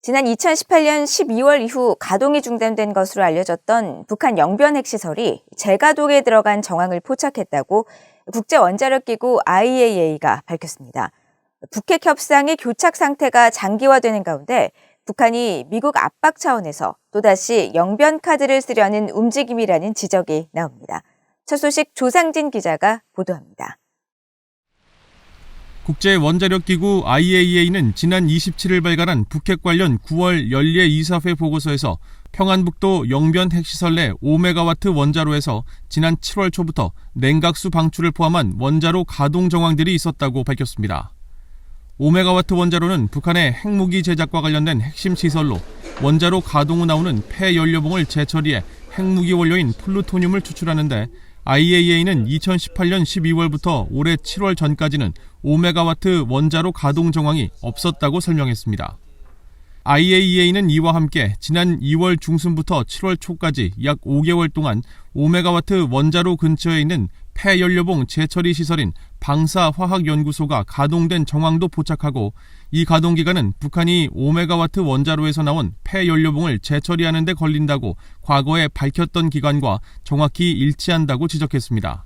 지난 2018년 12월 이후 가동이 중단된 것으로 알려졌던 북한 영변 핵시설이 재가동에 들어간 정황을 포착했다고 국제원자력기구 IAEA가 밝혔습니다. 북핵 협상의 교착 상태가 장기화되는 가운데 북한이 미국 압박 차원에서 또다시 영변 카드를 쓰려는 움직임이라는 지적이 나옵니다. 첫 소식 조상진 기자가 보도합니다. 국제원자력기구 IAEA는 지난 27일 발간한 북핵 관련 9월 연례 이사회 보고서에서 평안북도 영변 핵시설 내 5메가와트 원자로에서 지난 7월 초부터 냉각수 방출을 포함한 원자로 가동 정황들이 있었다고 밝혔습니다. 5메가와트 원자로는 북한의 핵무기 제작과 관련된 핵심 시설로 원자로 가동 후 나오는 폐연료봉을 재처리해 핵무기 원료인 플루토늄을 추출하는데 IAEA는 2018년 12월부터 올해 7월 전까지는 5메가와트 원자로 가동 정황이 없었다고 설명했습니다. IAEA는 이와 함께 지난 2월 중순부터 7월 초까지 약 5개월 동안 5메가와트 원자로 근처에 있는 폐연료봉 재처리 시설인 방사화학연구소가 가동된 정황도 포착하고 이 가동 기간은 북한이 5메가와트 원자로에서 나온 폐연료봉을 재처리하는 데 걸린다고 과거에 밝혔던 기간과 정확히 일치한다고 지적했습니다.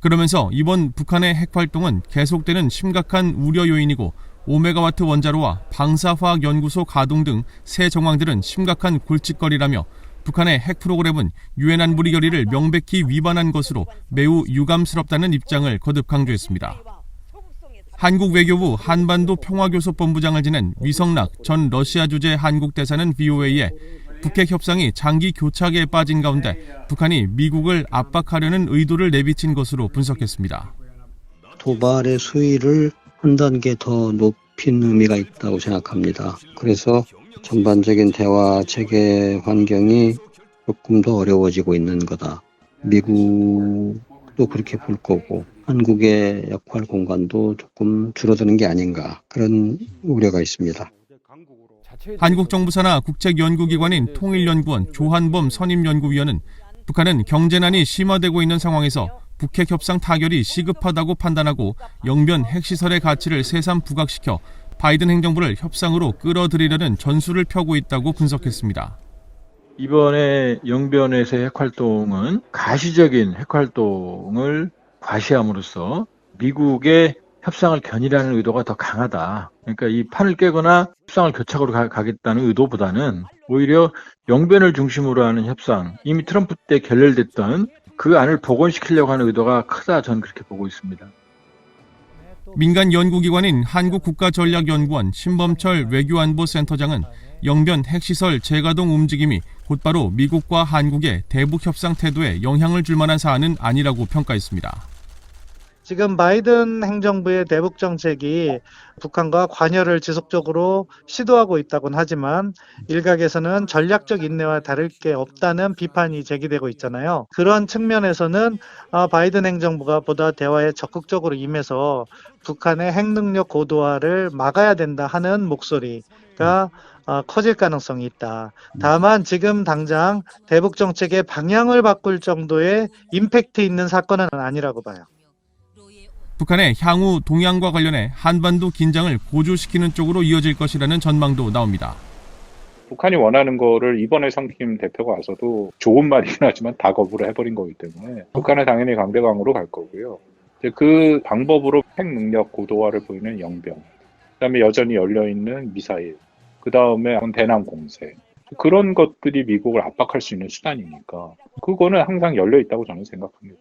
그러면서 이번 북한의 핵활동은 계속되는 심각한 우려 요인이고 5메가와트 원자로와 방사화학연구소 가동 등 새 정황들은 심각한 골칫거리라며 북한의 핵 프로그램은 유엔 안보리 결의를 명백히 위반한 것으로 매우 유감스럽다는 입장을 거듭 강조했습니다. 한국 외교부 한반도 평화교섭본부장을 지낸 위성락 전 러시아 주재 한국 대사는 VOA에 북핵 협상이 장기 교착에 빠진 가운데 북한이 미국을 압박하려는 의도를 내비친 것으로 분석했습니다. 도발의 수위를 한 단계 더 높인 의미가 있다고 생각합니다. 그래서 전반적인 대화 체계 환경이 조금 더 어려워지고 있는 거다. 미국도 그렇게 볼 거고 한국의 역할 공간도 조금 줄어드는 게 아닌가 그런 우려가 있습니다. 한국 정부 산하 국책연구기관인 통일연구원 조한범 선임연구위원은 북한은 경제난이 심화되고 있는 상황에서 북핵 협상 타결이 시급하다고 판단하고 영변 핵시설의 가치를 새삼 부각시켜 바이든 행정부를 협상으로 끌어들이려는 전술을 펴고 있다고 분석했습니다. 이번에 영변에서의 핵활동은 가시적인 핵활동을 과시함으로써 미국의 협상을 견인하는 의도가 더 강하다. 그러니까 이 판을 깨거나 협상을 교착으로 가겠다는 의도보다는 오히려 영변을 중심으로 하는 협상, 이미 트럼프 때 결렬됐던 그 안을 복원시키려고 하는 의도가 크다, 저는 그렇게 보고 있습니다. 민간 연구기관인 한국국가전략연구원 신범철 외교안보센터장은 영변 핵시설 재가동 움직임이 곧바로 미국과 한국의 대북 협상 태도에 영향을 줄 만한 사안은 아니라고 평가했습니다. 지금 바이든 행정부의 대북 정책이 북한과 관여를 지속적으로 시도하고 있다고는 하지만 일각에서는 전략적 인내와 다를 게 없다는 비판이 제기되고 있잖아요. 그런 측면에서는 바이든 행정부가 보다 대화에 적극적으로 임해서 북한의 핵능력 고도화를 막아야 된다 하는 목소리가 커질 가능성이 있다. 다만 지금 당장 대북 정책의 방향을 바꿀 정도의 임팩트 있는 사건은 아니라고 봐요. 북한의 향후 동향과 관련해 한반도 긴장을 고조시키는 쪽으로 이어질 것이라는 전망도 나옵니다. 북한이 원하는 거를 이번에 성김 대표가 와서도 좋은 말이긴 하지만 다 거부를 해버린 거기 때문에 북한은 당연히 강대강으로 갈 거고요. 그 방법으로 핵 능력 고도화를 보이는 영변, 그다음에 여전히 열려있는 미사일, 그다음에 대남 공세, 그런 것들이 미국을 압박할 수 있는 수단이니까 그거는 항상 열려있다고 저는 생각합니다.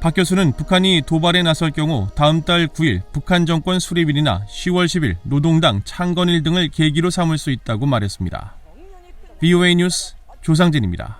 박 교수는 북한이 도발에 나설 경우 다음 달 9일 북한 정권 수립일이나 10월 10일 노동당 창건일 등을 계기로 삼을 수 있다고 말했습니다. VOA 뉴스 조상진입니다.